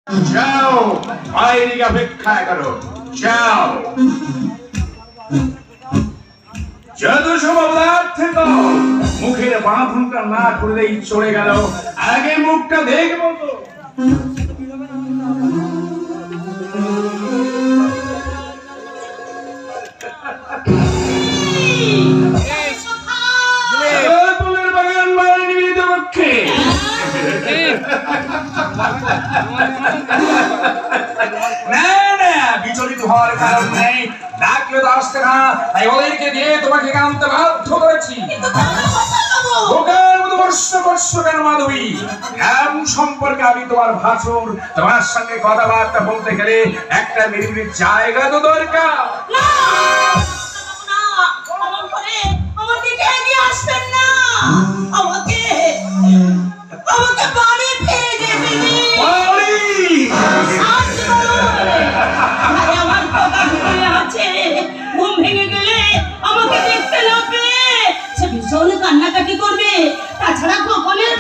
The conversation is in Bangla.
যাও, বাইরে অপেক্ষা করো, যাও। যত সম্ভব থেকে মুখের বাঁধনটা না করলেই চলে গেল, আগে মুখটা দেখবো তো। ফুলের বাগান বাড়ি নিবেদিত পক্ষে না না, বিচলিত হওয়ার কারণ নেই। ডাকলে তো আসতে না, তাই ওদেরকে দিয়ে তোমাকে আনতে বাধ্য করেছি। কেন মাধবী? এমন সম্পর্কে আমি তোমার ভাসুর, তোমার সঙ্গে কথাবার্তা বলতে গেলে একটা নিরিবিলি জায়গা তো দরকার। কান্নাকাটি করবে, তাছাড়া খোকনের